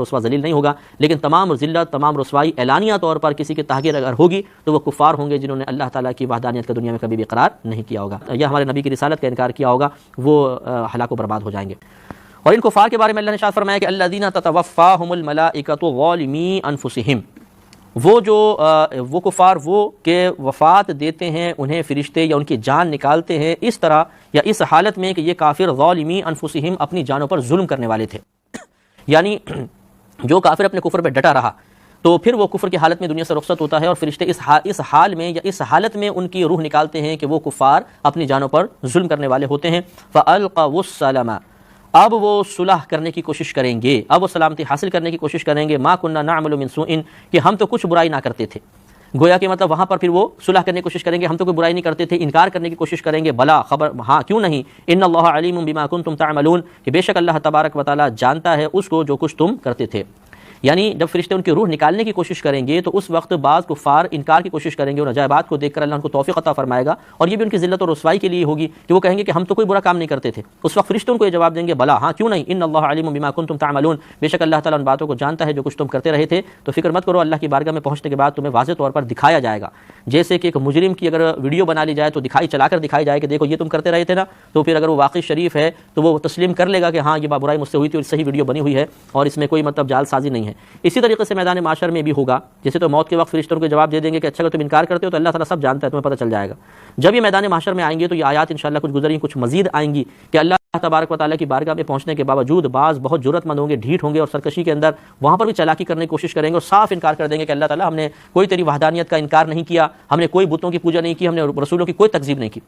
رسوا ذلیل نہیں ہوگا، لیکن تمام ذلت، تمام رسوائی اعلانیہ طور پر کسی کی تحقیر اگر ہوگی تو وہ کفار ہوں گے جنہوں نے اللہ تعالیٰ کی وحدانیت کا دنیا میں کبھی بھی اقرار نہیں کیا ہوگا یا ہمارے نبی کی رسالت کا انکار کیا ہوگا، وہ ہلاک و برباد ہو جائیں گے۔ اور ان کفار کے بارے میں اللہ نے ارشاد فرمایا کہ الذین تتوفاہم الملائکۃ ظالمی انفسہم، وہ کفار وہ کہ وفات دیتے ہیں انہیں فرشتے یا ان کی جان نکالتے ہیں اس طرح یا اس حالت میں کہ یہ کافر ظالمی انفسہم اپنی جانوں پر ظلم کرنے والے تھے، یعنی جو کافر اپنے کفر پہ ڈٹا رہا تو پھر وہ کفر کی حالت میں دنیا سے رخصت ہوتا ہے اور فرشتے اس حال میں یا اس حالت میں ان کی روح نکالتے ہیں کہ وہ کفار اپنی جانوں پر ظلم کرنے والے ہوتے ہیں۔ فَأَلْقَوُا السَّلَمَ، اب وہ صلح کرنے کی کوشش کریں گے، اب وہ سلامتی حاصل کرنے کی کوشش کریں گے، مَا كُنَّا نَعْمَلُ مِن سُوءٍ، کہ ہم تو کچھ برائی نہ کرتے تھے، گویا کہ مطلب وہاں پر پھر وہ صلح کرنے کی کوشش کریں گے، ہم تو کوئی برائی نہیں کرتے تھے، انکار کرنے کی کوشش کریں گے، بلا خبر ہاں کیوں نہیں، ان اللہ علیم بما کنتم تعملون، کہ بے شک اللہ تبارک و تعالی جانتا ہے اس کو جو کچھ تم کرتے تھے۔ یعنی جب فرشتے ان کی روح نکالنے کی کوشش کریں گے تو اس وقت بعض کفار انکار کی کوشش کریں گے، اور عجائبات کو دیکھ کر اللہ ان کو توفیق عطا فرمائے گا، اور یہ بھی ان کی ذلت اور رسوائی کے لیے ہوگی کہ وہ کہیں گے کہ ہم تو کوئی برا کام نہیں کرتے تھے۔ اس وقت فرشتے ان کو یہ جواب دیں گے بلا ہاں کیوں نہیں، ان اللہ علیم بما کنتم تعملون، بے شک اللہ تعالیٰ ان باتوں کو جانتا ہے جو کچھ تم کرتے رہے تھے، تو فکر مت کرو، اللہ کی بارگاہ میں پہنچنے کے بعد تمہیں واضح طور پر دکھایا جائے گا، جیسے کہ ایک مجرم کی اگر ویڈیو بنا لی جائے تو چلا کر دکھائی جائے کہ دیکھو یہ تم کرتے رہے تھے نا، تو پھر اگر وہ واقعی شریف ہے تو وہ تسلیم کر لے گا کہ ہاں یہ برائی مجھ سے ہوئی تھی اور صحیح ویڈیو بنی ہوئی ہے اور اس میں کوئی مطلب جال سازی نہیں ہے۔ اسی طریقے سے میدان معاشر میں بھی ہوگا، جیسے تو موت کے وقت فرشتوں کو جواب دے دیں گے کہ اچھا اگر تم انکار کرتے ہو تو اللہ تعالیٰ سب جانتا ہے، تمہیں پتہ چل جائے گا۔ جب یہ میدان معاشر میں آئیں گے تو یہ آیات انشاءاللہ کچھ گزریں، کچھ مزید آئیں گی کہ اللہ تبارک و تعالیٰ کی بارگاہ میں پہنچنے کے باوجود بعض بہت جرأت مند ہوں گے، ڈھیٹ ہوں گے اور سرکشی کے اندر وہاں پر بھی چالاکی کرنے کی کوشش کریں گے اور صاف انکار کر دیں گے کہ اللہ تعالیٰ ہم نے کوئی تیری وحدانیت کا انکار نہیں کیا، ہم نے کوئی بتوں کی پوجا نہیں کی، ہم نے رسولوں کی کوئی تکذیب نہیں کی۔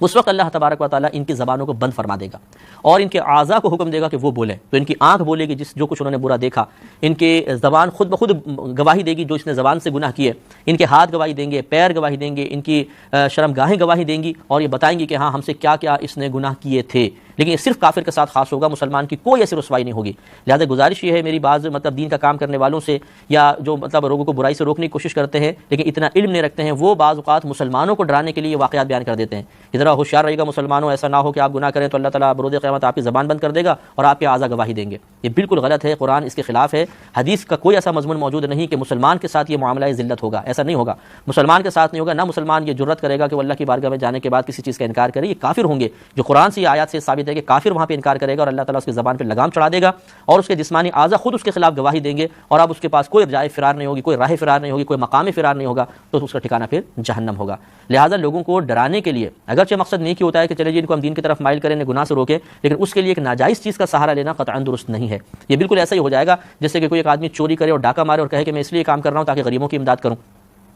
اس وقت اللہ تبارک و تعالیٰ ان کی زبانوں کو بند فرما دے گا اور ان کے اعضاء کو حکم دے گا کہ وہ بولیں، تو ان کی آنکھ بولے گی جو کچھ انہوں نے برا دیکھا، ان کے زبان خود بخود گواہی دے گی جو اس نے زبان سے گناہ کیے، ان کے ہاتھ گواہی دیں گے، پیر گواہی دیں گے، ان کی شرمگاہیں گواہی دیں گی اور یہ بتائیں گی کہ ہاں ہم سے کیا کیا اس نے گناہ کیے تھے، لیکن یہ صرف کافر کے ساتھ خاص ہوگا، مسلمان کی کوئی ایسی رسوائی نہیں ہوگی۔ لہذا گزارش یہ ہے میری بعض مطلب دین کا کام کرنے والوں سے یا جو مطلب لوگوں کو برائی سے روکنے کی کوشش کرتے ہیں لیکن اتنا علم نہیں رکھتے ہیں، وہ بعض اوقات مسلمانوں کو ڈرانے کے لیے یہ واقعات بیان کر دیتے ہیں کہ ذرا ہوشیار رہیے گا مسلمانوں، ایسا نہ ہو کہ آپ گناہ کریں تو اللہ تعالیٰ بروز قیامت آپ کی زبان بند کر دے گا اور آپ کے اعضاء گواہی دیں گے۔ یہ بالکل غلط ہے، قرآن اس کے خلاف ہے، حدیث کا کوئی ایسا مضمون موجود نہیں کہ مسلمان کے ساتھ یہ معاملہ ذلت ہوگا، ایسا نہیں ہوگا، مسلمان کے ساتھ نہیں ہوگا، نہ مسلمان یہ جرت کرے گا کہ وہ اللہ کی بارگاہ میں جانے کے بعد کسی چیز کا انکار کرے، یہ کافر ہوں گے۔ جو قرآن سے یہ آیات سے ثابت ہے کہ کافر وہاں پہ انکار کرے گا اور اللہ تعالیٰ اس کی زبان پہ لگام چڑھا دے گا اور اس کے جسمانی اعضاء خود اس کے خلاف گواہی دیں گے اور اب اس کے پاس کوئی جائے فرار نہیں ہوگی، کوئی راہ فرار نہیں ہوگی، کوئی مقام فرار نہیں ہوگا، تو اس کا ٹھکانہ پھر جہنم ہوگا۔ لہٰذا لوگوں کو ڈرانے کے لیے اگرچہ مقصد نیکی ہوتا ہے کہ چلے جی ان کو ہم دین کی طرف مائل کریں، گناہ سے روکیں، لیکن اس کے لیے ایک ناجائز چیز کا سہارا لینا قطعاً درست نہیں ہے۔ یہ بالکل ایسا ہی ہو جائے گا جیسے کہ کوئی ایک آدمی چوری کرے اور ڈاکہ مارے اور کہے کہ میں اس لیے کام کر رہا ہوں تاکہ غریبوں کی امداد کروں،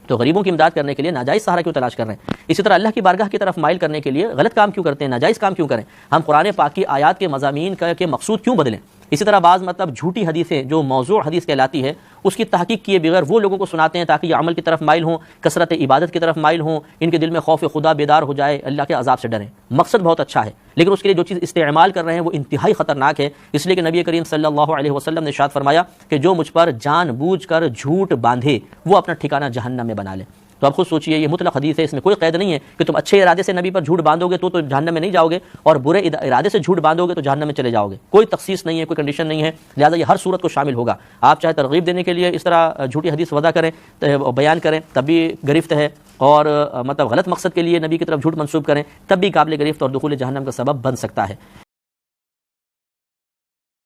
تو غریبوں کی امداد کرنے کے لیے ناجائز سہارا کیوں تلاش کر رہے ہیں؟ اسی طرح اللہ کی بارگاہ کی طرف مائل کرنے کے لیے غلط کام کیوں کرتے ہیں، ناجائز کام کیوں کریں؟ ہم قرآن پاک کی آیات کے مضامین کے مقصود کیوں بدلیں؟ اسی طرح بعض مطلب جھوٹی حدیثیں جو موضوع حدیث کہلاتی ہے اس کی تحقیق کیے بغیر وہ لوگوں کو سناتے ہیں تاکہ یہ عمل کی طرف مائل ہوں، کثرت عبادت کی طرف مائل ہوں، ان کے دل میں خوف خدا بیدار ہو جائے، اللہ کے عذاب سے ڈریں۔ مقصد بہت اچھا ہے لیکن اس کے لیے جو چیز استعمال کر رہے ہیں وہ انتہائی خطرناک ہے، اس لیے کہ نبی کریم صلی اللہ علیہ وسلم نے ارشاد فرمایا کہ جو مجھ پر جان بوجھ کر جھوٹ باندھے وہ اپنا ٹھکانہ جہنم میں بنا لے۔ تو آپ خود سوچئے، یہ مطلق حدیث ہے، اس میں کوئی قید نہیں ہے کہ تم اچھے ارادے سے نبی پر جھوٹ باندھو گے تو جہنم میں نہیں جاؤ گے اور برے ارادے سے جھوٹ باندھو گے تو جہنم میں چلے جاؤ گے، کوئی تخصیص نہیں ہے، کوئی کنڈیشن نہیں ہے، لہٰذا یہ ہر صورت کو شامل ہوگا۔ آپ چاہے ترغیب دینے کے لیے اس طرح جھوٹی حدیث وضع کریں، بیان کریں، تب بھی گرفت ہے، اور مطلب غلط مقصد کے لیے نبی کی طرف جھوٹ منسوب کریں تب بھی قابل گرفت اور دخول جہنم کا سبب بن سکتا ہے۔